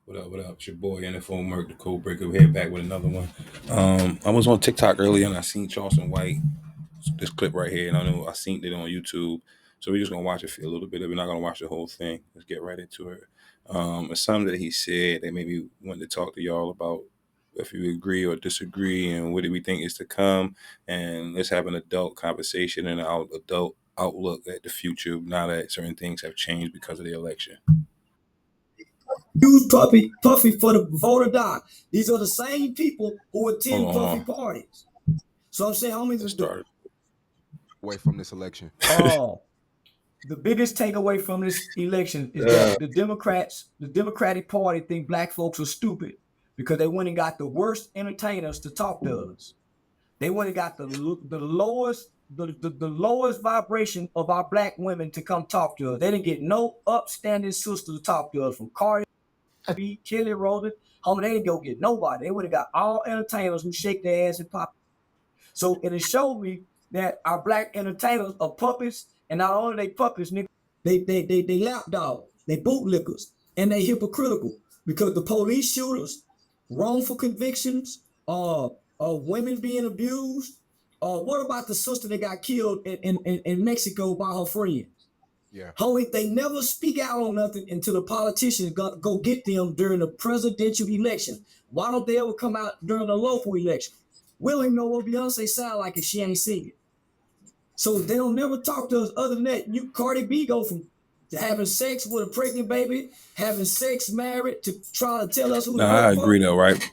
What up? What up? It's your boy nfoMURK, the code breaker. We're here back with another one. I was on TikTok earlier and I seen Charleson White, this clip right here, and I know I seen it on YouTube. So we're just gonna watch it for a little bit. We're not gonna watch the whole thing. Let's get right into it. It's something that he said that maybe wanted to talk to y'all about if you agree or disagree and what do we think is to come. And let's have an adult conversation and an adult outlook at the future now that certain things have changed because of the election. Use Puffy for the voter die. These are the same people who Hold attend on, hold Puffy on. parties. So I'm saying, Let's homies, start. Away from this election. uh, the biggest takeaway from this election is Uh, that the Democratic Party, think black folks are stupid because they went and got the worst entertainers to talk to us. They went and got the lowest vibration of our black women to come talk to us. They didn't get no upstanding sister to talk to us from Cardi B, Kelly Rowland. Homie, they didn't go get nobody. They would have got all entertainers who shake their ass and pop. So it has showed me that our black entertainers are puppets, and not only they puppets, nigga, they lap dogs, they bootlickers, and they hypocritical because the police shooters, wrongful convictions, women being abused. What about the sister that got killed in Mexico by her friend? Yeah. Homie, they never speak out on nothing until the politicians go get them during the presidential election. Why don't they ever come out during the local election? We don't even know what Beyonce sound like if she ain't singing. So they don't never talk to us other than that. You Cardi B go from having sex with a pregnant baby, having sex married to trying to tell us who no, to I vote for. agree though, right?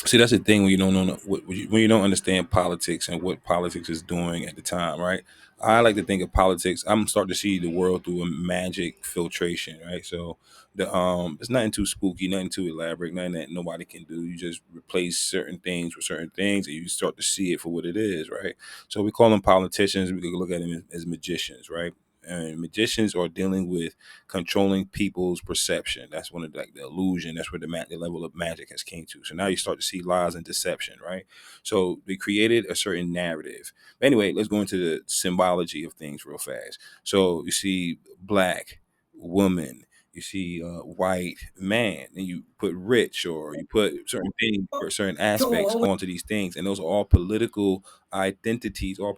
See, that's the thing when you don't know when you don't understand politics and what politics is doing at the time, right? I like to think of politics. I'm starting to see the world through a magic filtration, right? So it's nothing too spooky, nothing too elaborate, nothing that nobody can do. You just replace certain things with certain things, and you start to see it for what it is, right? So we call them politicians. We can look at them as magicians, right? And magicians are dealing with controlling people's perception. That's one of the illusion. That's where the level of magic has came to. So now you start to see lies and deception, right? So they created a certain narrative. Anyway, let's go into the symbology of things real fast. So you see black woman, you see white man, and you put rich or you put certain things or certain Come aspects on, homie. onto these things, and those are all political identities, all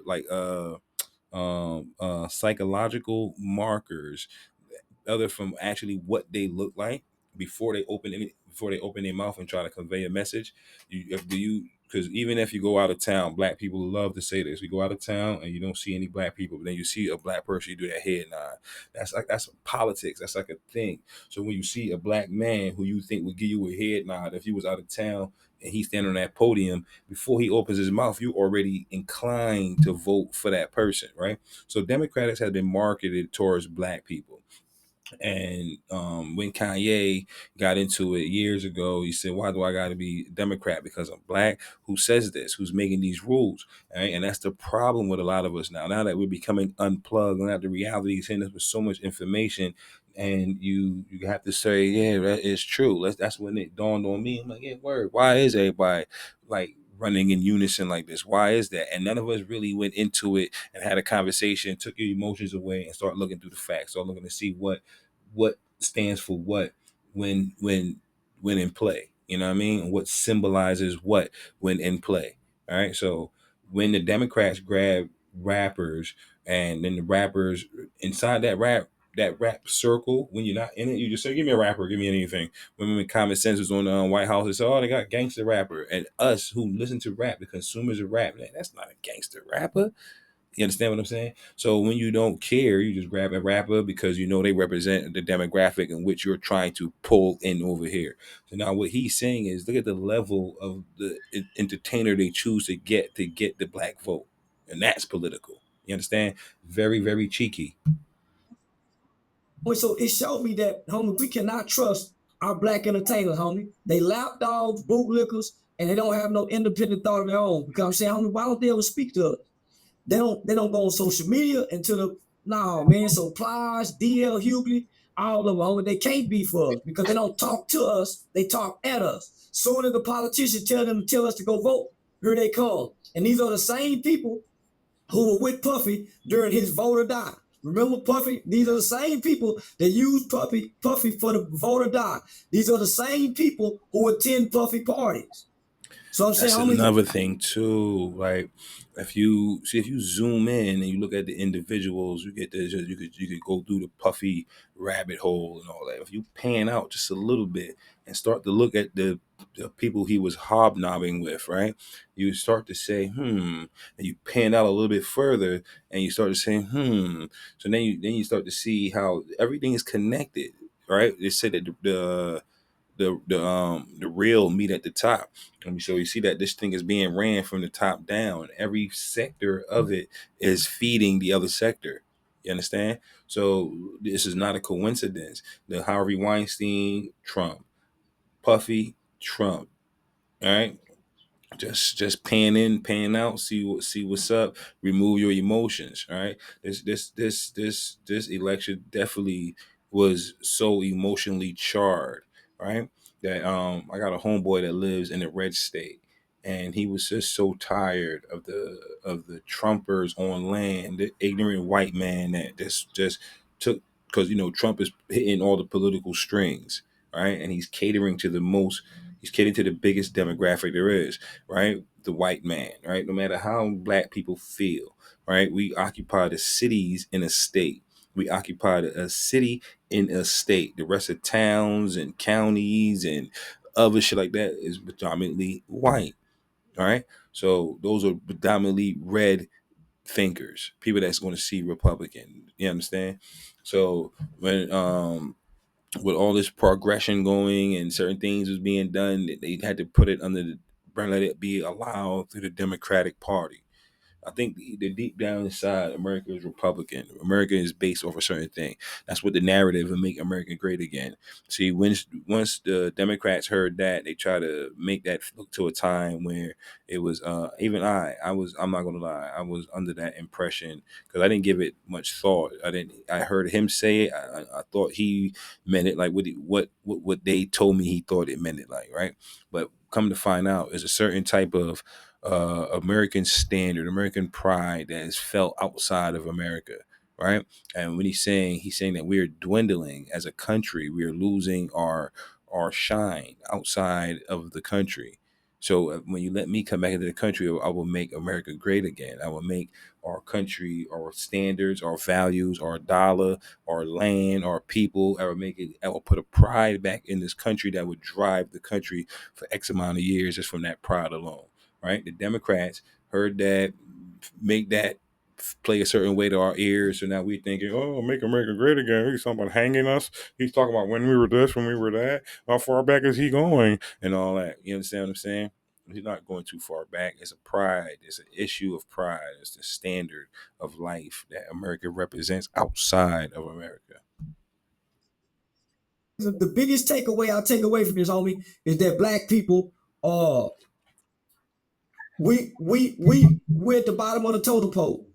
like psychological markers other from actually what they look like before they open their mouth and try to convey a message. Do you because even if you go out of town, black people love to say this. We go out of town and you don't see any black people, but then you see a black person, you do that head nod. That's politics. That's like a thing. So when you see a black man who you think would give you a head nod if you was out of town and he's standing on that podium, before he opens his mouth, you already inclined to vote for that person, right? So Democrats have been marketed towards black people. And when Kanye got into it years ago, he said, "Why do I got to be Democrat? Because I'm black." Who says this? Who's making these rules? Right? And that's the problem with a lot of us now. Now that we're becoming unplugged, and that the reality is hitting us with so much information, and you have to say, "Yeah, that is true." That's when it dawned on me. I'm like, "Yeah, word. Why is everybody like?" Running in unison like this. Why is that? And none of us really went into it and had a conversation, took your emotions away, and start looking through the facts, start looking to see what stands for what when in play. You know what I mean? And what symbolizes what when in play. All right. So when the Democrats grab rappers and then the rappers inside that rap circle, when you're not in it, you just say, "Give me a rapper, give me anything." When Common Sense was on the White House, they said, "Oh, they got gangster rapper," and us who listen to rap, the consumers of rap, man, that's not a gangster rapper. You understand what I'm saying? So when you don't care, you just grab a rapper because you know they represent the demographic in which you're trying to pull in over here. So now what he's saying is look at the level of the entertainer they choose to get the black vote. And that's political. You understand? Very, very cheeky. So it showed me that, homie, we cannot trust our black entertainers, homie. They lap dogs, bootlickers, and they don't have no independent thought of their own. Because I'm saying, homie, why don't they ever speak to us? They don't go on social media until the no man. So Plies, DL Hughley, all of them, homie, they can't be for us because they don't talk to us, they talk at us. Soon as the politicians tell them to tell us to go vote, here they come. And these are the same people who were with Puffy during his vote or die. Remember Puffy? These are the same people that use Puffy for the voter doc. These are the same people who attend Puffy parties. So I'm saying, That's homie, another thing too. Like if you zoom in and you look at the individuals, you get this. You could go through the Puffy rabbit hole and all that. If you pan out just a little bit and start to look at the people he was hobnobbing with, right? You start to say, and you pan out a little bit further and you start to say, So then you start to see how everything is connected, right? They said that the real meat at the top. And so you see that this thing is being ran from the top down. Every sector of it is feeding the other sector. You understand? So this is not a coincidence. The Harvey Weinstein, Trump, Puffy, Trump. All right. Just pan in, pan out, see what's up, remove your emotions. All right. This election definitely was so emotionally charged, right? That I got a homeboy that lives in a red state, and he was just so tired of the Trumpers on land, the ignorant white man that just took, because Trump is hitting all the political strings, right? And he's catering to the biggest demographic there is, right? The white man, right? No matter how black people feel, right? We occupy the cities in a state. We occupy a city in a state. The rest of towns and counties and other shit like that is predominantly white. All right. So those are predominantly red thinkers, people that's going to see Republican. You understand? So when with all this progression going and certain things was being done, they had to put it under let it be allowed through the Democratic Party. I think the deep down inside, America is Republican. America is based off a certain thing. That's what the narrative of make America great again. See, once the Democrats heard that, they try to make that look to a time where it was. Even I'm not gonna lie. I was under that impression because I didn't give it much thought. I didn't. I heard him say it. I thought he meant it like what they told me he thought it meant it like, right? But come to find out, is a certain type of American standard, American pride that is felt outside of America, right? And when he's saying that we're dwindling as a country, we're losing our shine outside of the country. So when you let me come back into the country, I will make America great again. I will make our country, our standards, our values, our dollar, our land, our people. I will make it. I will put a pride back in this country that would drive the country for X amount of years just from that pride alone, right? The Democrats heard that, make that play a certain way to our ears. So now we thinking, oh, make America great again. He's talking about hanging us. He's talking about when we were this, when we were that. How far back is he going? And all that. You understand what I'm saying? He's not going too far back. It's a pride. It's an issue of pride. It's the standard of life that America represents outside of America. the biggest takeaway I'll take away from this, homie, is that black people are we're at the bottom of the totem pole.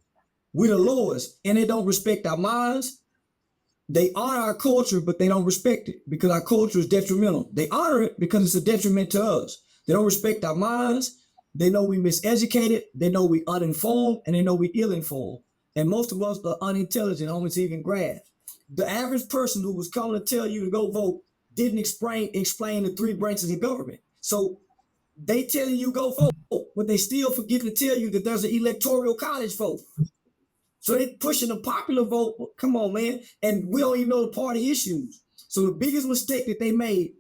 We're the lowest, and they don't respect our minds. They honor our culture, but they don't respect it because our culture is detrimental. They honor it because it's a detriment to us. They don't respect our minds. They know we miseducated. They know we uninformed, and they know we ill-informed. And most of us are unintelligent, almost even grasp. The average person who was coming to tell you to go vote didn't explain the three branches of government. So they tell you go vote, but they still forget to tell you that there's an electoral college vote. So they pushing the popular vote. Come on, man. And we don't even know the party issues. So the biggest mistake that they made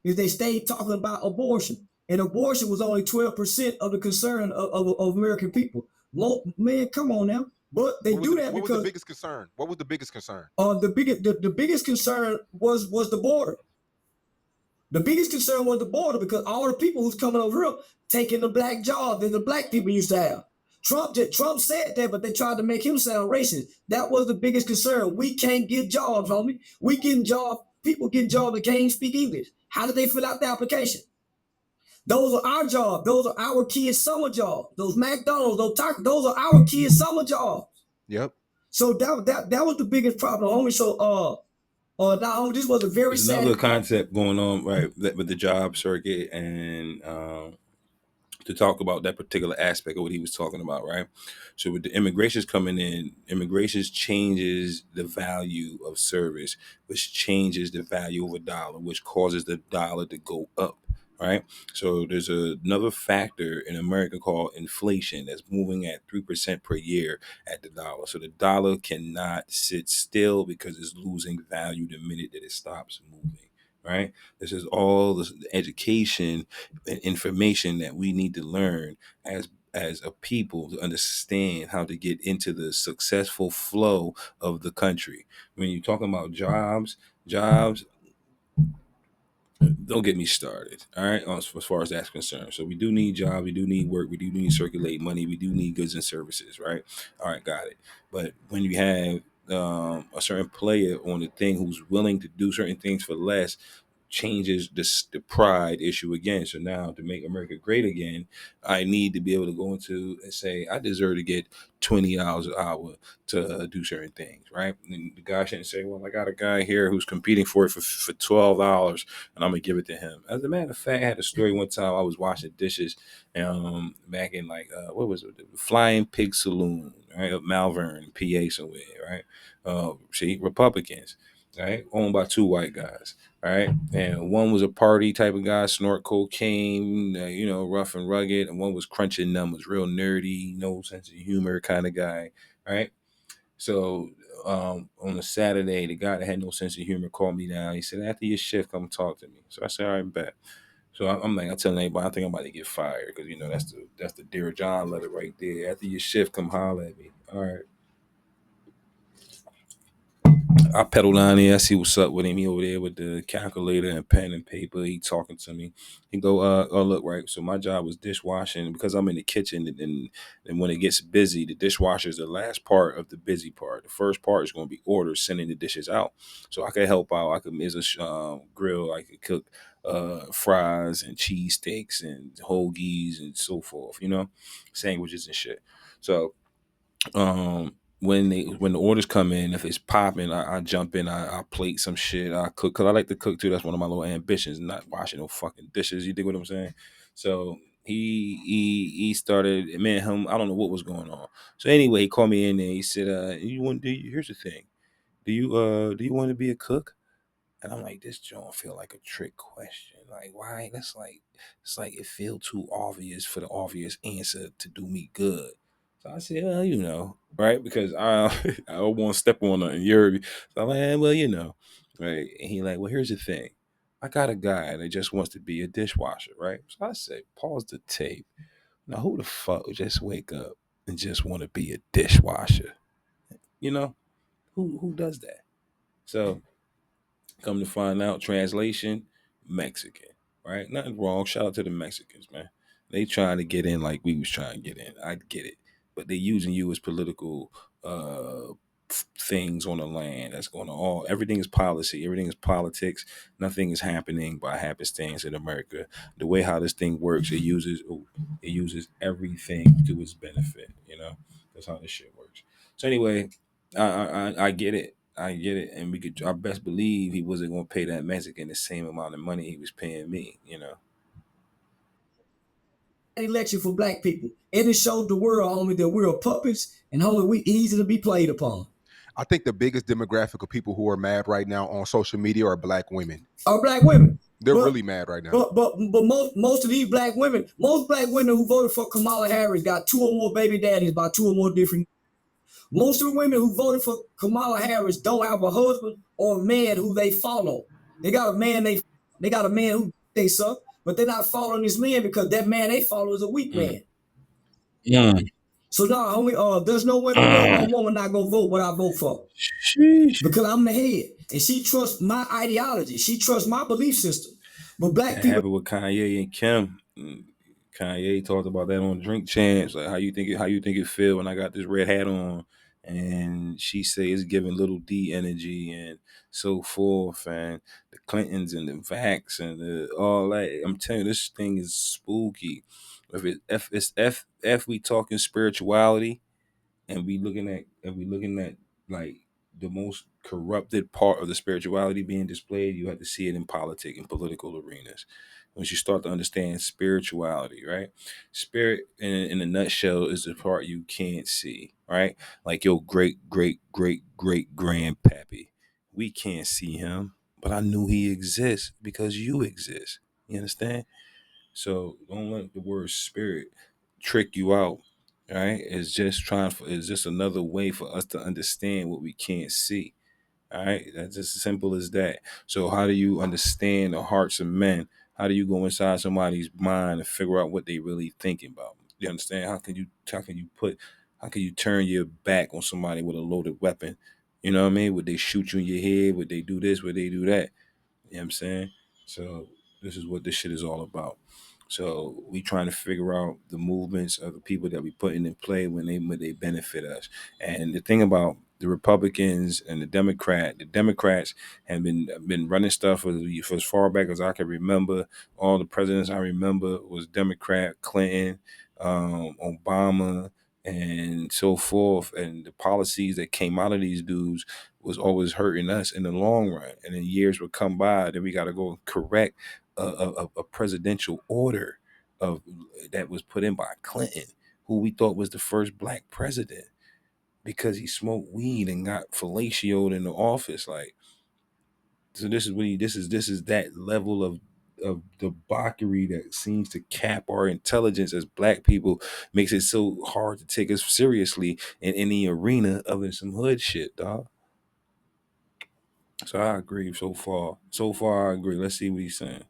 is they stayed talking about abortion. And abortion was only 12% of the concern of American people. Man, come on now. But they do that what was the because biggest concern? What was the biggest concern? the biggest concern was the border. The biggest concern was the border because all the people who's coming over here taking the black job that the black people used to have. Trump said that, but they tried to make him sound racist. That was the biggest concern. We can't get jobs, homie. We getting jobs. People getting jobs that can't speak English. How did they fill out the application? Those are our jobs. Those are our kids' summer jobs. Those McDonald's, those tacos, those are our kids' summer jobs. Yep. So that was the biggest problem, homie. So now this was a very There's another sad. concept going on, right, with the job circuit and to talk about that particular aspect of what he was talking about, right? So with the immigrations coming in, immigrations changes the value of service, which changes the value of a dollar, which causes the dollar to go up, right? So there's another factor in America called inflation that's moving at 3% per year at the dollar. So the dollar cannot sit still because it's losing value the minute that it stops moving. Right. This is all the education and information that we need to learn as a people to understand how to get into the successful flow of the country. When you're talking about jobs, don't get me started. All right, as far as that's concerned. So we do need jobs, we do need work, we do need to circulate money, we do need goods and services. Right. All right, got it. But when you have a certain player on the thing who's willing to do certain things for less, changes this the pride issue again. So now to make America great again, I need to be able to go into and say I deserve to get $20 an hour to do certain things, right? And the guy shouldn't say, "Well, I got a guy here who's competing for it for $12, and I'm gonna give it to him." As a matter of fact, I had a story one time. I was washing dishes, back in like what was it, the Flying Pig Saloon, right, of Malvern, PA, somewhere, right? See, Republicans, right, owned by two white guys. All right. And one was a party type of guy, snort cocaine, rough and rugged. And one was crunching numbers, real nerdy, no sense of humor kind of guy. All right. So on a Saturday, the guy that had no sense of humor called me down. He said, "After your shift, come talk to me." So I said, "All right, bet." So I'm like, I'm telling anybody, I think I'm about to get fired because that's the Dear John letter right there. After your shift, come holler at me. All right. I pedal down there. I see what's up with him. He over there with the calculator and pen and paper. He talking to me. He go, oh look, right. So my job was dishwashing because I'm in the kitchen, and when it gets busy, the dishwasher is the last part of the busy part. The first part is going to be orders, sending the dishes out. So I could help out. I could, as a grill, I could cook fries and cheesesteaks and hoagies and so forth. Sandwiches and shit. So when the orders come in, if it's popping, I jump in, I plate some shit, I cook because I like to cook too. That's one of my little ambitions, not washing no fucking dishes. You dig what I'm saying? So he started, me and him, I don't know what was going on. So anyway, he called me in there. He said, here's the thing. Do you want to be a cook?" And I'm like, this don't feel like a trick question. Like, why? That's like, it's like it feel too obvious for the obvious answer to do me good. So I said, well, right? Because I I don't want to step on nothing. So I'm like, well, right? And he like, well, here's the thing. I got a guy that just wants to be a dishwasher, right? So I said, pause the tape. Now, who the fuck would just wake up and just want to be a dishwasher? You know, who does that? So come to find out, translation, Mexican, right? Nothing wrong. Shout out to the Mexicans, man. They trying to get in like we was trying to get in. I get it, but they using you as political things on the land. That's going to all. Everything is policy. Everything is politics. Nothing is happening by happenstance in America. The way how this thing works, it uses everything to its benefit. That's how this shit works. So anyway, I get it. I get it, and we could. I best believe he wasn't going to pay that Mexican the same amount of money he was paying me. Election for black people. And it showed the world, homie, that we're puppets and homie, we easy to be played upon. I think the biggest demographic of people who are mad right now on social media are black women. Our black women. They're But really mad right now. but most of these black women, most black women who voted for Kamala Harris got two or more baby daddies by two or more different. Most of the women who voted for Kamala Harris don't have a husband or a man who they follow. They got a man they got a man who they suck, but they're not following this man because that man they follow is a weak Mm. man. Mm. So now, homie, there's no way in the world Mm. a woman not gonna vote what I vote for Sheesh. because I'm the head, and she trusts my ideology. She trusts my belief system. But black That people, happened with Kanye and Kim. Kanye talked about that on Drink Champs, like how you think it feel when I got this red hat on, and she says it's giving little D energy and so forth, and the Clintons and the Vax and all that. I'm telling you, this thing is spooky. If we talking spirituality, and we looking at like the most corrupted part of the spirituality being displayed, you have to see it in politics and political arenas. Once you start to understand spirituality, right? Spirit, in a nutshell, is the part you can't see, right? Like your great, great, great, great grandpappy. We can't see him, but I knew he exists because you exist. You understand? So don't let the word spirit trick you out. Right? It's just another way for us to understand what we can't see. All right, that's just as simple as that. So, how do you understand the hearts of men? How do you go inside somebody's mind and figure out what they really thinking about? You understand? How can you turn your back on somebody with a loaded weapon? You know what I mean? Would they shoot you in your head? Would they do this? Would they do that? You know what I'm saying? So this is what this shit is all about. So we trying to figure out the movements of the people that we putting in play when they benefit us. And the thing about the Republicans and the Democrats have been running stuff for as far back as I can remember. All the presidents I remember was Democrat, Clinton, Obama, and so forth. And the policies that came out of these dudes was always hurting us in the long run. And then years would come by, then we got to go and correct a presidential order of that was put in by Clinton, who we thought was the first black president because he smoked weed and got fellatiated in the office. Like, so this is that level of debauchery that seems to cap our intelligence as black people, makes it so hard to take us seriously in any arena other than some hood shit, dog. So I agree so far. So far I agree. Let's see what he's saying.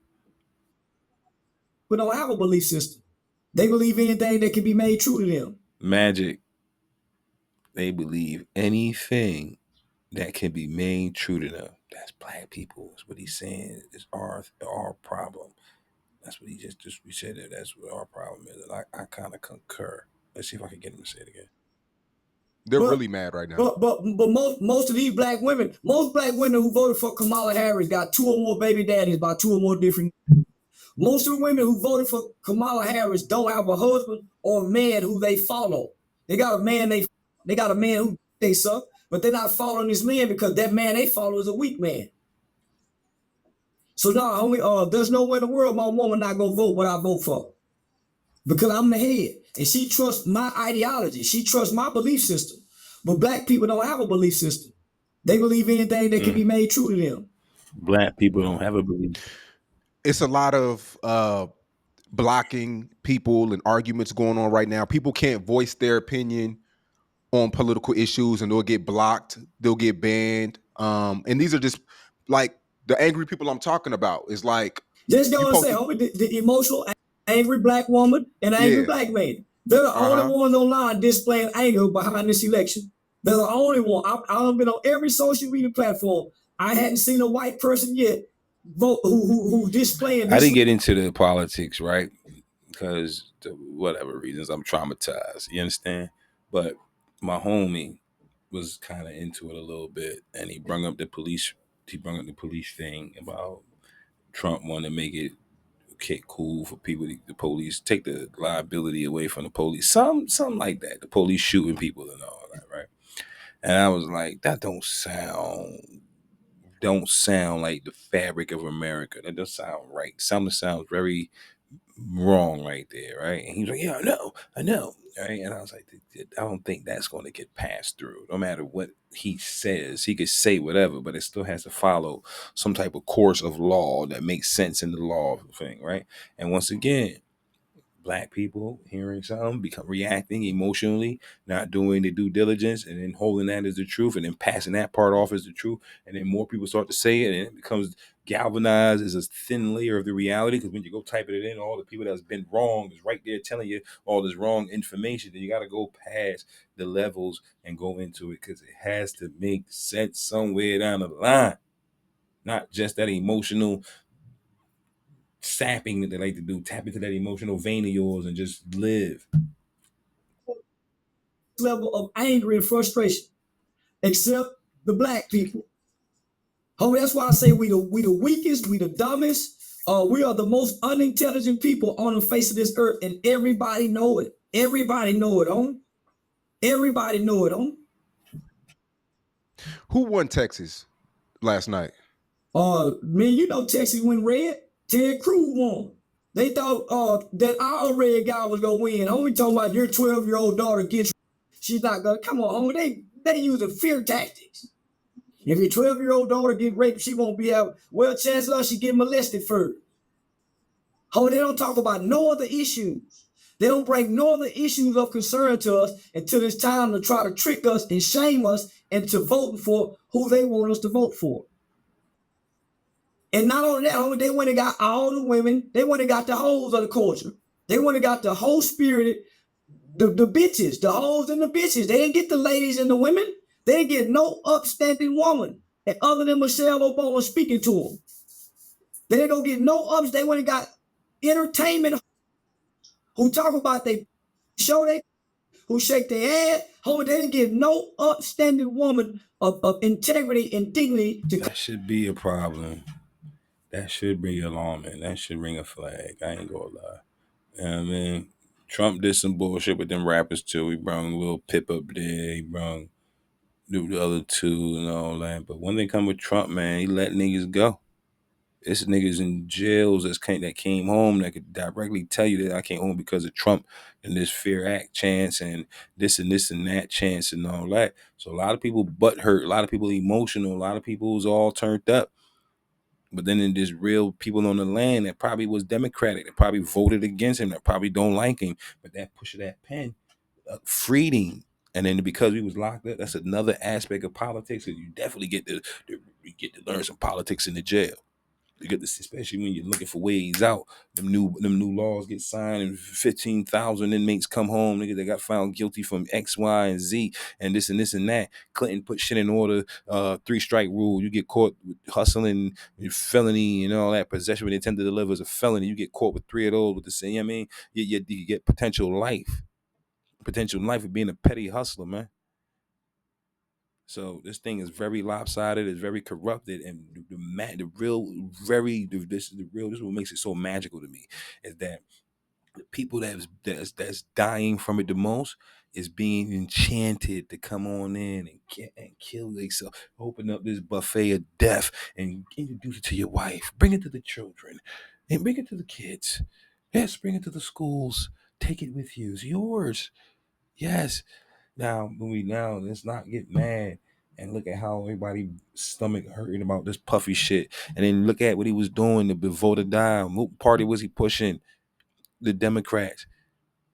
But don't have a belief system. They believe anything that can be made true to them. Magic, they believe anything that can be made true to them. That's black people. That's what he's saying. It's our problem. That's what he just we said that that's what our problem is. And I kind of concur. Let's see if I can get him to say it again. They're But really mad right now. but most of these black women, most black women who voted for Kamala Harris got 2 or more baby daddies by 2 or more different. Most of the women who voted for Kamala Harris don't have a husband or a man who they follow. They got a man they got a man who they suck, but they're not following this man because that man they follow is a weak man. So no, there's no way in the world my woman not gonna vote what I vote for because I'm the head and she trusts my ideology. She trusts my belief system. But black people don't have a belief system. They believe anything that can be made true to them. Black people don't have a belief. It's a lot of blocking people and arguments going on right now. People can't voice their opinion on political issues and they'll get blocked, they'll get banned. And these are just like the angry people I'm talking about is like Just you go and say, posted, the emotional, angry black woman and angry yeah, black man. They're the only uh-huh. ones online displaying anger behind this election. They're the only one. I've been on every social media platform. I hadn't seen a white person yet vote who displaying I this. didn't get into the politics, right? Because whatever reasons I'm traumatized. You understand? But my homie was kind of into it a little bit, and he brought up the police. He brought up the police thing about Trump wanting to make it okay, cool for people, the police take the liability away from the police, something like that. The police shooting people and all that, right? And I was like, that don't sound like the fabric of America. That doesn't sound right. Something sounds very wrong right there, right? And he's like, yeah, I know, right? And I was like, I don't think that's going to get passed through. No matter what he says, he could say whatever, but it still has to follow some type of course of law that makes sense in the law thing, right? And once again, black people hearing something, become reacting emotionally, not doing the due diligence, and then holding that as the truth, and then passing that part off as the truth, and then more people start to say it, and it becomes galvanized as a thin layer of the reality. Because when you go typing it in, all the people that's been wrong is right there telling you all this wrong information. Then you got to go past the levels and go into it because it has to make sense somewhere down the line, not just that emotional sapping that they like to do. Tap into that emotional vein of yours and just live. Level of anger and frustration, except the black people. Homie, that's why I say we the weakest, we the dumbest. We are the most unintelligent people on the face of this earth, and everybody know it. Everybody know it, on. Everybody know it, on. Who won Texas last night? Man, you know Texas went red. Ted Cruz won. They thought that our red guy was gonna win. Homie talking about your 12-year-old daughter gets. She's not gonna come on, homie. They using fear tactics. If your 12-year-old daughter get raped, she won't be out. Well, chances are she get molested first. Homie, they don't talk about no other issues. They don't bring no other issues of concern to us until it's time to try to trick us and shame us into voting for who they want us to vote for. And not only that, homie, they went and got all the women. They went and got the hoes of the culture. They went and got the whole spirited, the bitches, the hoes and the bitches. They didn't get the ladies and the women. They didn't get no upstanding woman other than Michelle Obama speaking to them. They didn't go get no ups. They went and got entertainment who talk about they show they who shake their ass. Homie, they didn't get no upstanding woman of integrity and dignity to. That should be a problem. That should be alarming. That should ring a flag. I ain't gonna lie. You know what I mean? Trump did some bullshit with them rappers too. He brung Lil Pip up there. He brung the other two and all that. But when they come with Trump, man, he let niggas go. It's niggas in jails that came home that could directly tell you that I came home because of Trump and this Fear Act chance and this and that chance and all that. So a lot of people butt hurt, a lot of people emotional, a lot of people was all turned up. But then there's real people on the land that probably was Democratic, that probably voted against him, that probably don't like him. But that push of that pen freed him. And then because we was locked up, that's another aspect of politics. So you definitely get to learn some politics in the jail. You get this, especially when you're looking for ways out. Them new laws get signed, and 15,000 inmates come home. Niggas that got found guilty from X, Y, and Z, and this and that. Clinton put shit in order. 3-strike rule. You get caught with hustling, felony, and all that. Possession with intent to deliver is a felony. You get caught with 3 of those with the same. You know what I mean, you get potential life of being a petty hustler, man. So this thing is very lopsided, it's very corrupted, and this is what makes it so magical to me is that the people that's dying from it the most is being enchanted to come on in and kill themselves, open up this buffet of death and introduce it to your wife, bring it to the children, and bring it to the kids. Yes, bring it to the schools. Take it with you. It's yours. Yes. Now let's not get mad and look at how everybody stomach hurting about this puffy shit, and then look at what he was doing to vote or die. What party was he pushing? The Democrats.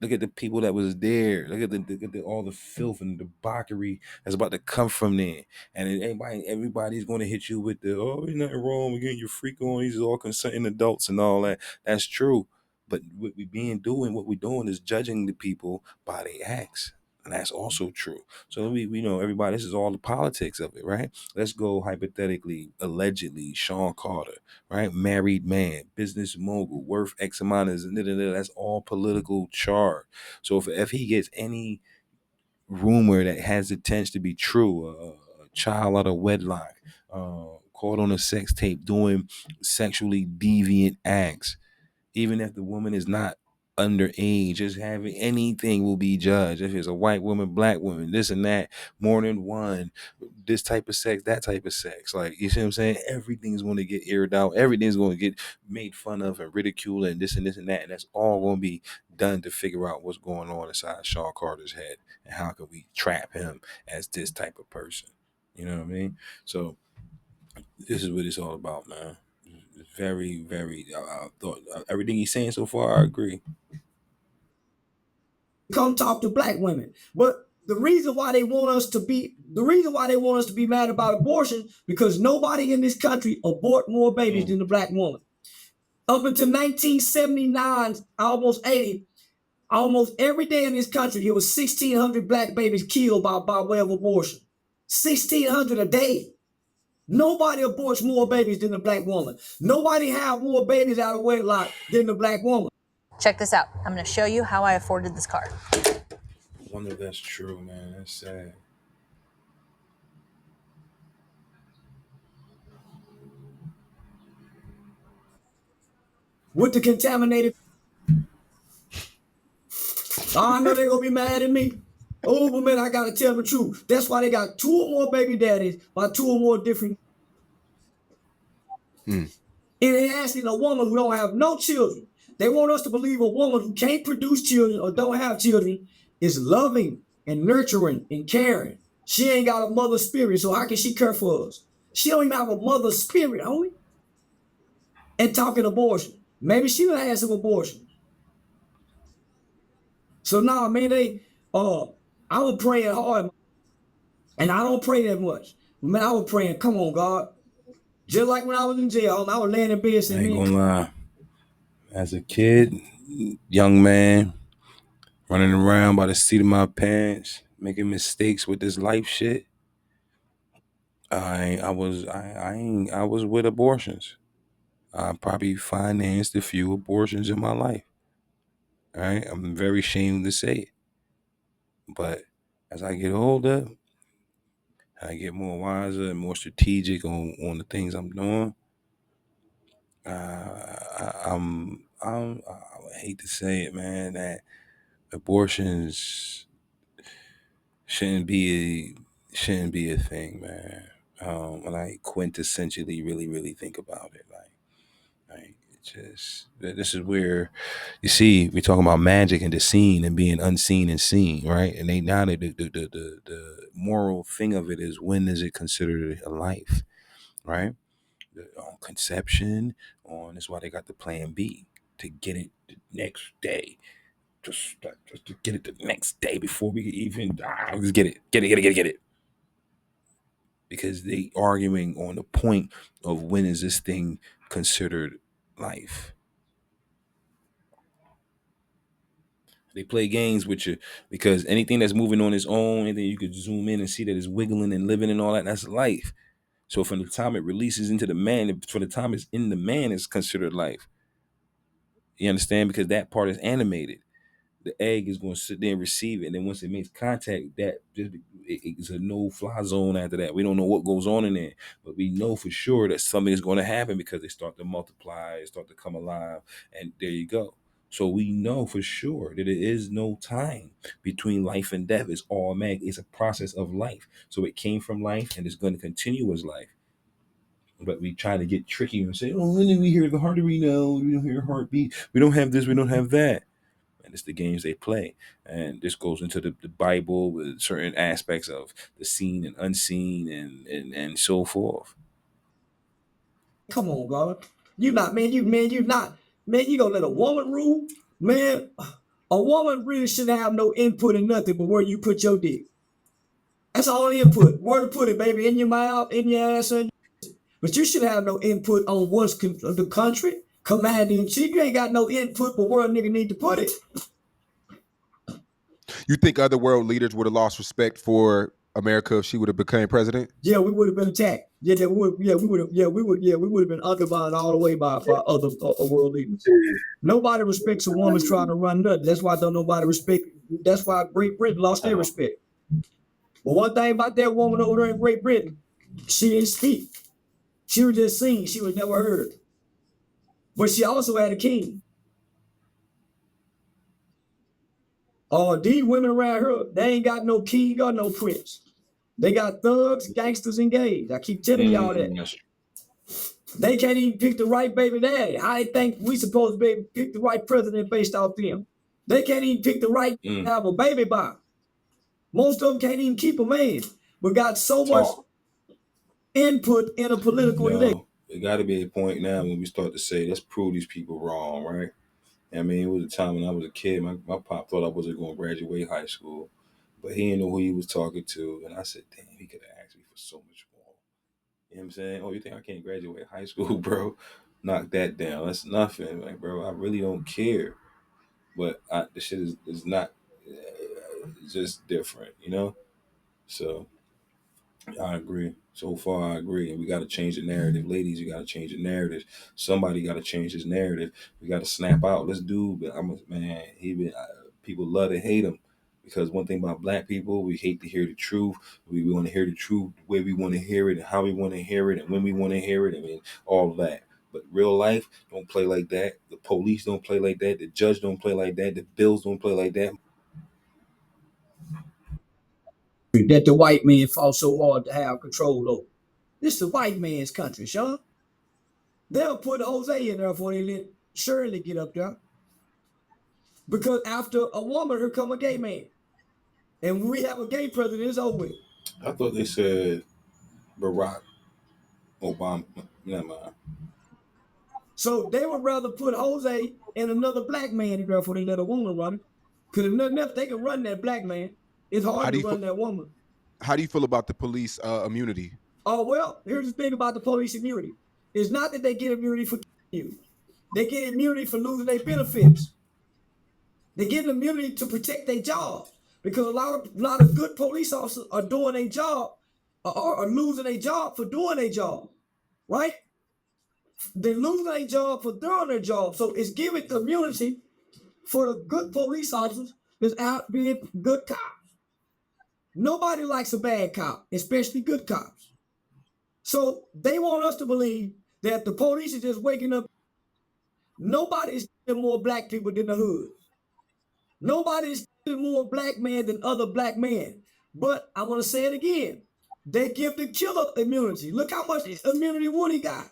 Look at the people that was there. Look at all the filth and the debauchery that's about to come from there. And everybody's going to hit you with the, oh, there's nothing wrong with getting your freak on. These are all consenting adults and all that. That's true. But what we're doing is judging the people by their acts. And that's also true. So we know everybody, this is all the politics of it, right? Let's go hypothetically, allegedly, Sean Carter, right? Married man, business mogul, worth X amount of, that's all political charge. So if he gets any rumor that has the chance to be true, a child out of wedlock, caught on a sex tape doing sexually deviant acts, even if the woman is not underage, just having anything will be judged. If it's a white woman, black woman, this and that, more than one, this type of sex, that type of sex. Like, you see what I'm saying? Everything's going to get aired out. Everything's going to get made fun of and ridiculed and this and that. And that's all going to be done to figure out what's going on inside Sean Carter's head and how can we trap him as this type of person. You know what I mean? So this is what it's all about, man. Very, very. I thought everything he's saying so far, I agree. Come talk to black women. But the reason why they want us to be mad about abortion, because nobody in this country abort more babies than the black woman. Up until 1979, almost 80, almost every day in this country, it was 1,600 black babies killed by way of abortion. 1,600 a day. Nobody aborts more babies than the black woman. Nobody have more babies out of wedlock than the black woman. Check this out. I'm going to show you how I afforded this car. I wonder if that's true, man. That's sad. With the contaminated. Oh, I know they're going to be mad at me. Oh, but man, I gotta tell the truth. That's why they got 2 or more baby daddies by 2 or more different. Mm. And they asking a woman who don't have no children. They want us to believe a woman who can't produce children or don't have children is loving and nurturing and caring. She ain't got a mother spirit, so how can she care for us? She don't even have a mother spirit, homie. And talking abortion. Maybe she would have some abortion. So now, man, I was praying hard, and I don't pray that much. Man, I was praying, come on, God. Just like when I was in jail, I was laying in bed I saying, ain't man, gonna lie. As a kid, young man, running around by the seat of my pants, making mistakes with this life shit. I was with abortions. I probably financed a few abortions in my life. All right, I'm very ashamed to say it, but as I get older, I get more wiser and more strategic on the things I'm doing. I hate to say it, man, that abortions shouldn't be shouldn't be a thing, man. When I quintessentially really think about it, like it just this is where you see we talking about magic and the seen and being unseen and seen, right? And they now the moral thing of it is, when is it considered a life, right? On conception, on that's why they got the plan B to get it the next day. Just to get it the next day before we could even just get it. Because they arguing on the point of when is this thing considered life. They play games with you because anything that's moving on its own, and then you could zoom in and see that it's wiggling and living and all that. That's life. So from the time it releases into the man, from the time it's in the man, it's considered life. You understand? Because that part is animated. The egg is going to sit there and receive it, and then once it makes contact, that just it's a no-fly zone after that. We don't know what goes on in there, but we know for sure that something is going to happen because they start to multiply, they start to come alive, and there you go. So we know for sure that there is no time between life and death. It's all mag. It's a process of life. So it came from life, and it's going to continue as life. But we try to get tricky and say, "Oh, when do we hear the heart? Do we know? We don't hear a heartbeat. We don't have this. We don't have that." And it's the games they play. And this goes into the Bible with certain aspects of the seen and unseen and so forth. come on, God. You not, man, you not. Man, you gonna let a woman rule? Man, a woman really shouldn't have no input in nothing but where you put your dick. That's all input. Where to put it, baby, in your mouth, in your ass, but you should have no input on what's the country, commanding in chief. You ain't got no input but where a nigga need to put it. You think other world leaders would have lost respect for America if she would have become president? Yeah, we would have been attacked. Yeah, we would. Yeah, we would have. We would have been undermined all the way by other world leaders. Nobody respects a woman trying to run nothing. That's why don't nobody respect. That's why Great Britain lost their respect. But one thing about that woman over there in Great Britain, she didn't speak. She was just seen. She was never heard. But she also had a king. These women around her, they ain't got no king or no prince. They got thugs, gangsters, and gays. I keep telling y'all that. That's They can't even pick the right baby daddy. How they think we supposed to pick the right president based off them? They can't even pick the right to have a baby by. Most of them can't even keep a man. But got so much talk. input in a political election. Yo, it got to be a point now when we start to say, let's prove these people wrong, right? I mean, it was a time when I was a kid. My pop thought I wasn't going to graduate high school, but he didn't know who he was talking to. And I said, damn, he could have asked me for so much more. You know what I'm saying? Oh, you think I can't graduate high school, bro? Knock that down. That's nothing. Like, bro, I really don't care. But the shit is not, it's just different, you know? So I agree. So far, I agree. And we got to change the narrative. Ladies, you got to change the narrative. Somebody got to change his narrative. We got to snap out. This dude, but man, people love to hate him because one thing about black people, we hate to hear the truth. We want to hear the truth the way we want to hear it and how we want to hear it and when we want to hear it. I mean, all of that. But real life don't play like that. The police don't play like that. The judge don't play like that. The bills don't play like that. that the white man fought so hard to have control over. This is the white man's country, Sean. They'll put Jose in there before they let Shirley get up there. Because after a woman, here come a gay man. And when we have a gay president, it's over with. I thought they said Barack Obama. Never mind. So they would rather put Jose and another black man in there before they let a woman run it. Because if nothing else, they can run that black man. It's hard to run that woman. How do you feel about the police immunity? Oh, well, here's the thing about the police immunity. It's not that they get immunity for you. They get immunity for losing their benefits. They get immunity to protect their job. Because a lot of good police officers are doing their job or are losing their job for doing their job. Right? They're losing their job for doing their job. So it's giving the immunity for the good police officers that's out being good cops. Nobody likes a bad cop, especially good cops. So they want us to believe that the police is just waking up. Nobody is killing more black people than the hood. Nobody is killing more black men than other black men. But I want to say it again. They give the killer immunity. Look how much immunity Woody got.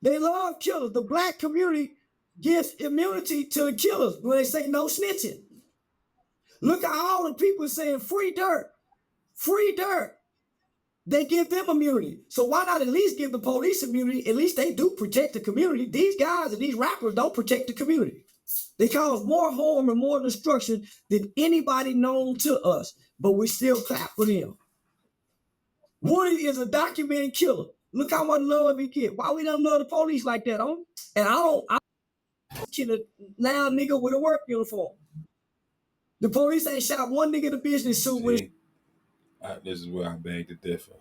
They love killers. The black community gives immunity to the killers when they say no snitching. Look at all the people saying free dirt. Free dirt. They give them immunity. So why not at least give the police immunity? At least they do protect the community. These guys and these rappers don't protect the community. They cause more harm and more destruction than anybody known to us, but we still clap for them. Woody is a documented killer. Look how much love he get. Why we don't love the police like that, huh? And I don't kill a loud nigga with a work uniform. The police ain't shot one nigga in a business suit with. This is where I beg to differ.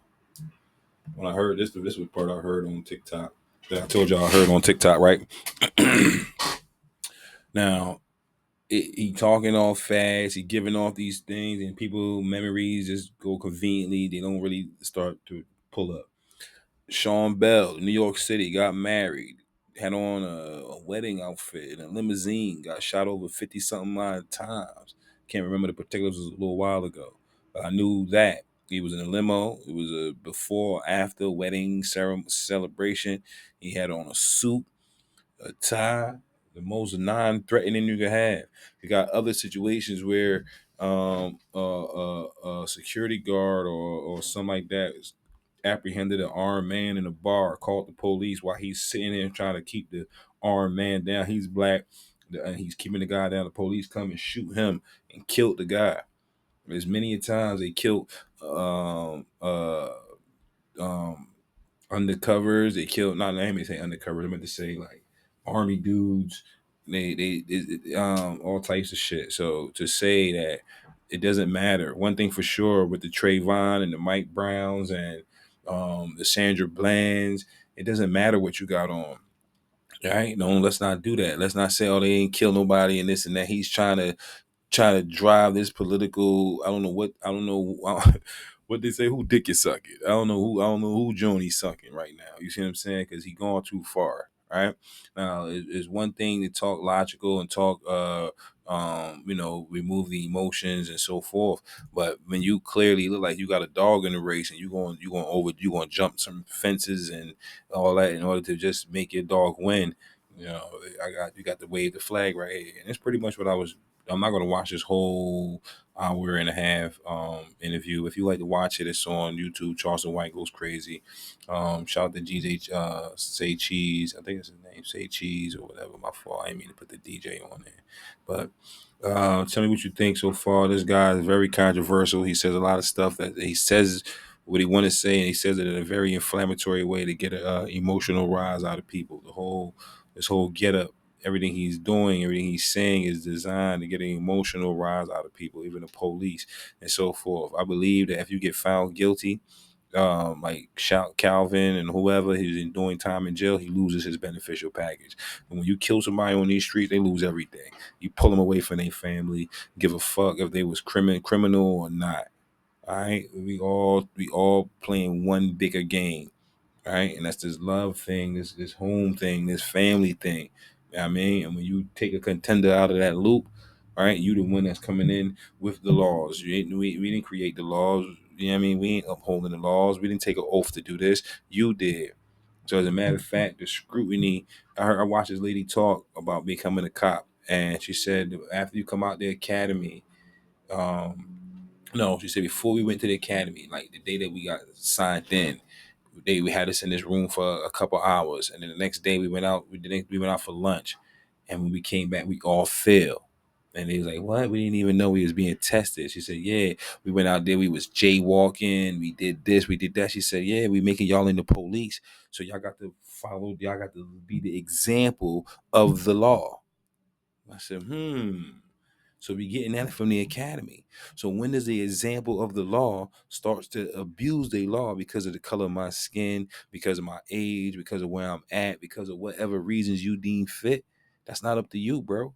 When I heard this was part I heard on TikTok. That I told y'all I heard on TikTok, right? Now, he talking all fast, he giving off these things, and people memories just go conveniently. They don't really start to pull up. Sean Bell, New York City, got married, had on a wedding outfit in a limousine, got shot over 50 something odd times. Can't remember the particulars, it was a little while ago. But I knew that. He was in a limo. It was a before, after wedding celebration. He had on a suit, a tie, the most non-threatening you can have. You got other situations where a security guard or something like that is apprehended an armed man in a bar, called the police while he's sitting there trying to keep the armed man down. He's black, and he's keeping the guy down. The police come and shoot him and killed the guy. There's many times they killed undercovers. They killed, not let me say undercovers. I meant to say like army dudes. They all types of shit. So to say that it doesn't matter, one thing for sure with the Trayvon and the Mike Browns and the Sandra Blands, it doesn't matter what you got on. All right, no, let's not do that. Let's not say, oh, they ain't kill nobody and this and that. He's trying to drive this political. I don't know what they say. Who dick is sucking? I don't know who Joni's sucking right now. You see what I'm saying? Because he gone too far. Right now, it's one thing to talk logical and talk, remove the emotions and so forth. But when you clearly look like you got a dog in the race and you going to jump some fences and all that in order to just make your dog win, you got to wave the flag right here, and it's pretty much what I was. I'm not going to watch this whole hour and a half interview. If you like to watch it, it's on YouTube. Charleson White Goes Crazy. Shout out to GJ Say Cheese. I think it's his name, Say Cheese or whatever. My fault. I didn't mean to put the DJ on there. But tell me what you think so far. This guy is very controversial. He says a lot of stuff that he says what he want to say, and he says it in a very inflammatory way to get an emotional rise out of people. This whole get up. Everything he's doing, everything he's saying is designed to get an emotional rise out of people, even the police and so forth. I believe that if you get found guilty, like Shout Calvin and whoever who's doing time in jail, he loses his beneficial package. And when you kill somebody on these streets, they lose everything. You pull them away from their family, give a fuck if they was criminal or not. All right, we all playing one bigger game. Right, and that's this love thing, this home thing, this family thing. You know what I mean, and when you take a contender out of that loop, All right, you the one that's coming in with the laws. We didn't create the laws. You know what I mean? We ain't upholding the laws. We didn't take an oath to do this. You did. So as a matter of fact, the scrutiny. I watched this lady talk about becoming a cop, and she said after you come out the academy, um, no, she said before we went to the academy, like the day that we got signed in, we had us in this room for a couple hours, and then the next day we went out. We went out for lunch, and when we came back, we all failed. And they was like, "What? We didn't even know we was being tested." She said, "Yeah, we went out there. We was jaywalking. We did this. We did that." She said, "Yeah, we making y'all into police, so y'all got to follow. Y'all got to be the example of the law." I said, So we getting that from the academy. So when does the example of the law starts to abuse the law because of the color of my skin, because of my age, because of where I'm at, because of whatever reasons you deem fit? That's not up to you, bro.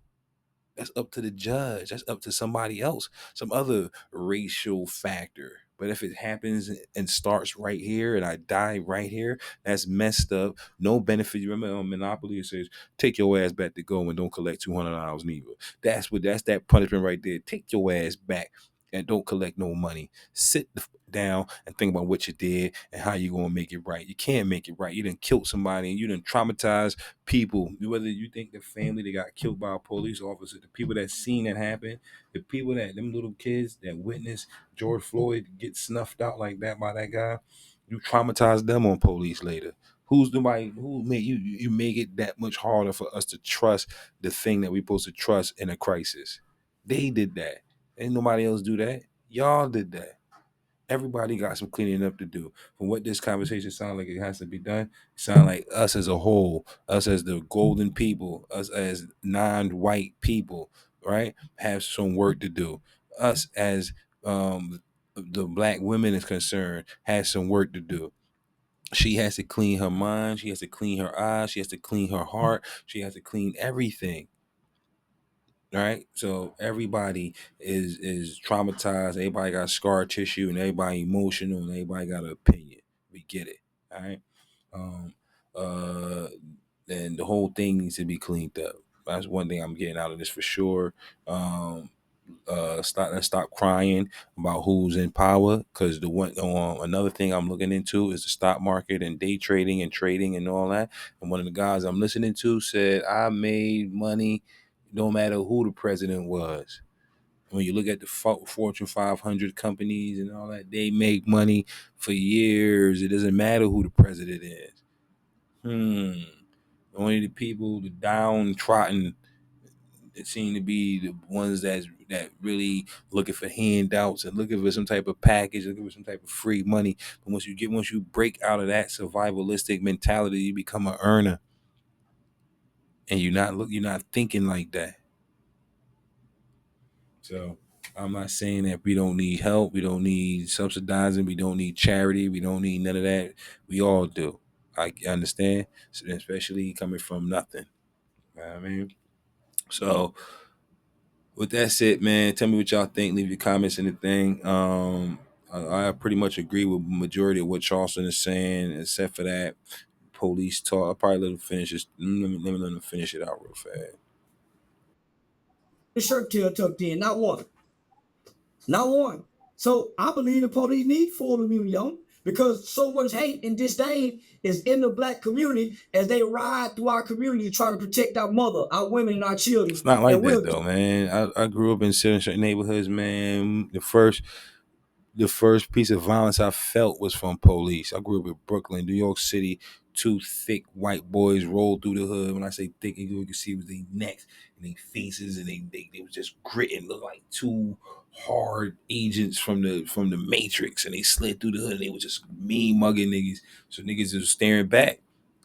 That's up to the judge. That's up to somebody else, some other racial factor. But if it happens and starts right here and I die right here, that's messed up. No benefit. You remember on Monopoly, it says, take your ass back to go and don't collect $200 neither. That's that punishment right there. Take your ass back and don't collect no money. Sit down and think about what you did and how you gonna make it right. You can't make it right. You done killed somebody and you done traumatized people. Whether you think the family that got killed by a police officer, the people that seen it happen, the people that them little kids that witnessed George Floyd get snuffed out like that by that guy, you traumatize them on police later. Who's nobody who made you make it that much harder for us to trust the thing that we're supposed to trust in a crisis? They did that. Ain't nobody else do that. Y'all did that. Everybody got some cleaning up to do. From what this conversation sounds like it has to be done, sound like us as a whole, us as the golden people, us as non-white people, right, have some work to do. Us as the black women is concerned, has some work to do. She has to clean her mind. She has to clean her eyes. She has to clean her heart. She has to clean everything. Right, so everybody is traumatized. Everybody got scar tissue, and everybody emotional, and everybody got an opinion. We get it. All right. um uh and the whole thing needs to be cleaned up. That's one thing I'm getting out of this for sure. um let's stop crying about who's in power, because the one another thing I'm looking into is the stock market and day trading and trading and all that. And one of the guys I'm listening to said, I made money no matter who the president was. When you look at the Fortune 500 companies and all that, they make money for years. It doesn't matter who the president is. Only the people, the downtrodden, that seem to be the ones that really looking for handouts and looking for some type of package, looking for some type of free money. But once you break out of that survivalistic mentality, you become an earner, and you're not thinking like that. So I'm not saying that we don't need help, we don't need subsidizing, we don't need charity, we don't need none of that. We all do. I understand, especially coming from nothing. You know what I mean? So with that said, man, tell me what y'all think. Leave your comments in the thing. I pretty much agree with majority of what Charleston is saying, except for that police talk. I'll probably let him finish this. Let me let him finish it out real fast. The shirt tail tucked in, not one. Not one. So I believe the police need full immunity on because so much hate and disdain is in the black community as they ride through our community trying to protect our mother, our women, and our children. It's not like And that we're though, man. I grew up in certain neighborhoods, man. The first piece of violence I felt was from police. I grew up in Brooklyn, New York City. Two thick white boys rolled through the hood. When I say thick, you can see with their necks and their faces, and they was just gritting, look like two hard agents from the Matrix. And they slid through the hood, and they was just mean mugging niggas. So niggas was staring back,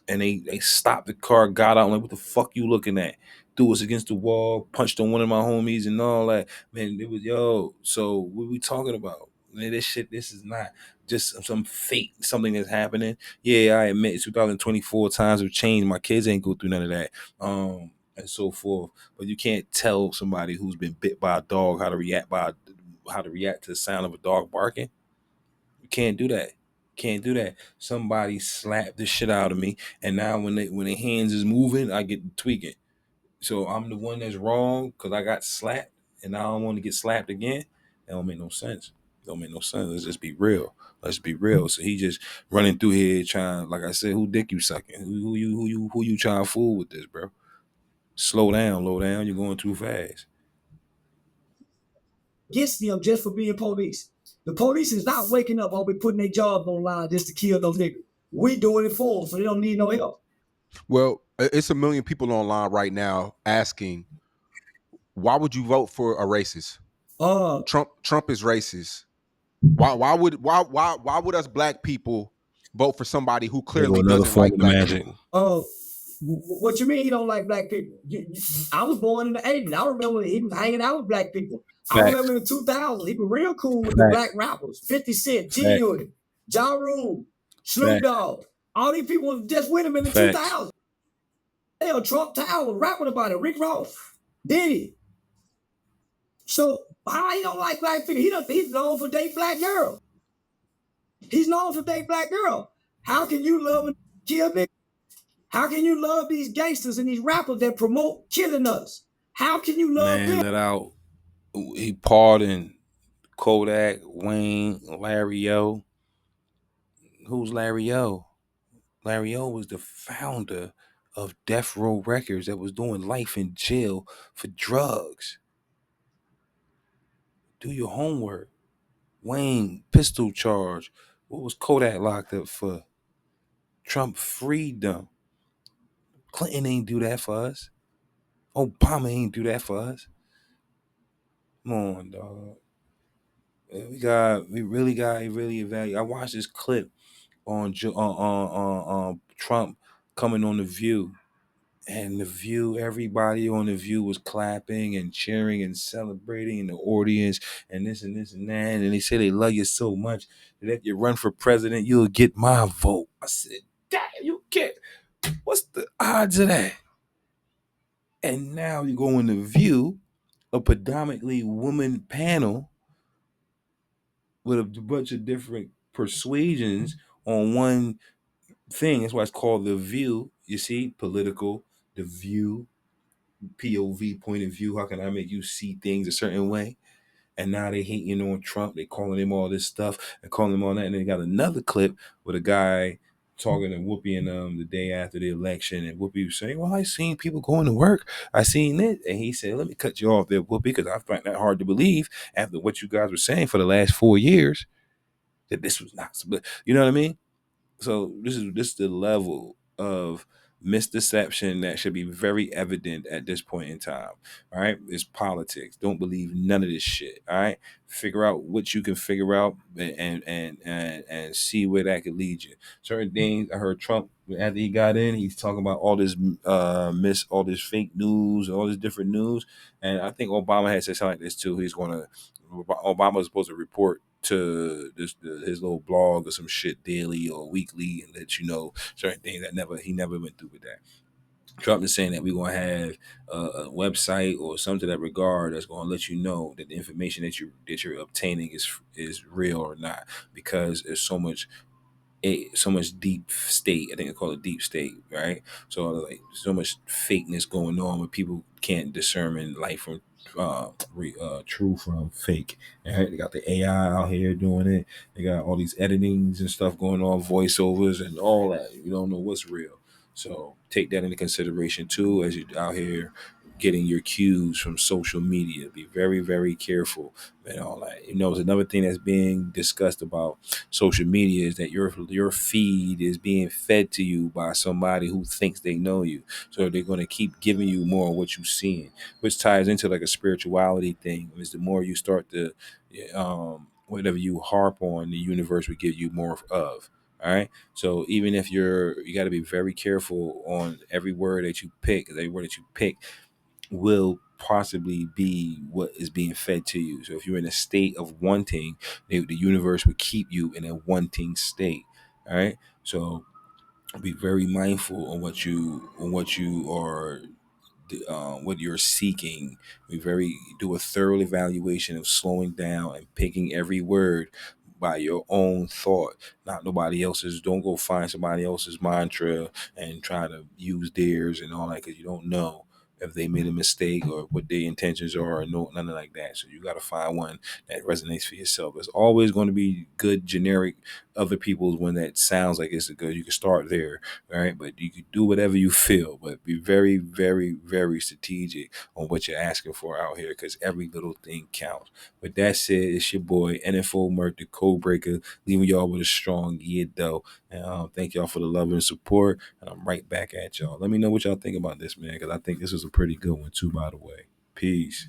and they stopped the car, got out, like, what the fuck you looking at? Threw us against the wall, punched on one of my homies, and all that. Man, it was So what we talking about? Man, this is not just some fate, something that's happening. Yeah, I admit 2024 times have changed. My kids ain't go through none of that. And so forth. But you can't tell somebody who's been bit by a dog how to react to the sound of a dog barking. You can't do that. Can't do that. Somebody slapped the shit out of me, and now when their hands is moving, I get tweaking. So I'm the one that's wrong because I got slapped. and I don't want to get slapped again. That don't make no sense. Don't make no sense. Let's just be real. Let's be real. So he just running through here trying, like I said, who dick you sucking? Who you trying to fool with this, bro? Slow down, low down. You're going too fast. Against them just for being police. The police is not waking up or be putting their jobs on line just to kill those niggas. We doing it for them, so they don't need no help. Well, it's a million people online right now asking, why would you vote for a racist? Uh, Trump is racist. Why would us black people vote for somebody who There go clearly another doesn't form like of the black magic. people? what you mean he don't like black people? I was born in the 80s. I remember he was hanging out with black people. I Facts. remember in the 2000s, he was real cool with the Facts. black rappers. 50 Cent, G Facts. Unit, Ja Rule, Snoop Facts. Dogg. All these people was just with him in the Facts. 2000s. Hell, Trump Tower was rapping about it. Rick Ross, Diddy. So how he don't like black people? He's known for dating black girls. He's known for dating black girls. How can you love and kill niggas? How can you love these gangsters and these rappers that promote killing us? How can you love Man, them? that out. He pardoned Kodak, Wayne, Larry O. Who's Larry O? Larry O was the founder of Death Row Records that was doing life in jail for drugs. Do your homework. Wayne, pistol charge. What was Kodak locked up for? Trump freed them. Clinton ain't do that for us. Obama ain't do that for us. Come on, dog. We really got to really evaluate. I watched this clip on Trump coming on The View. And The View, everybody on The View was clapping and cheering and celebrating in the audience and this and this and that. And they say they love you so much that if you run for president, you'll get my vote. I said, damn, you get, what's the odds of that? And now you go in The View, a predominantly woman panel with a bunch of different persuasions on one thing. That's why it's called The View. You see, political, The View, POV, point of view. How can I make you see things a certain way? And now they hating on Trump. They calling him all this stuff and calling him all that. And then they got another clip with a guy talking to Whoopi and the day after the election. And Whoopi was saying, well, I seen people going to work. I seen it. And he said, let me cut you off there, Whoopi, because I find that hard to believe after what you guys were saying for the last 4 years that this was not. You know what I mean? So this is the level of misdeception that should be very evident at this point in time. All right, it's politics. Don't believe none of this shit. All right, figure out what you can figure out and see where that could lead you. Certain things I heard Trump after he got in, he's talking about all this all this fake news, all this different news, and I think Obama had said something like this too. Obama was supposed to report to his little blog or some shit daily or weekly and let you know certain things that he never went through with that. Trump is saying that we're going to have a website or something to that regard that's going to let you know that the information that you're obtaining is real or not, because there's so much deep state. I think they call it deep state, right? So like so much fakeness going on where people can't discern life from true from fake. Right? They got the AI out here doing it. They got all these editings and stuff going on, voiceovers and all that. You don't know what's real. So take that into consideration too as you're out here getting your cues from social media. Be very, very careful and all that. It's another thing that's being discussed about social media is that your feed is being fed to you by somebody who thinks they know you. So they're going to keep giving you more of what you're seeing, which ties into like a spirituality thing. Is the more you start to, whatever you harp on, the universe will give you more of. All right. So even if you got to be very careful on every word that you pick, 'cause every word that you pick will possibly be what is being fed to you. So if you're in a state of wanting, the universe will keep you in a wanting state. All right. So be very mindful on what you are what you're seeking. Do a thorough evaluation of slowing down and picking every word by your own thought, not nobody else's. Don't go find somebody else's mantra and try to use theirs and all that, because you don't know if they made a mistake or what their intentions are, or no, nothing like that. So you got to find one that resonates for yourself. It's always going to be good generic other people's one that sounds like it's a good. You can start there, right? But you can do whatever you feel, but be very, very, very strategic on what you're asking for out here, because every little thing counts. With that said, it's your boy nfoMURK, the code breaker, leaving y'all with a strong year though. And thank y'all for the love and support. And I'm right back at y'all. Let me know what y'all think about this, man, because I think this is a pretty good one too, by the way. Peace.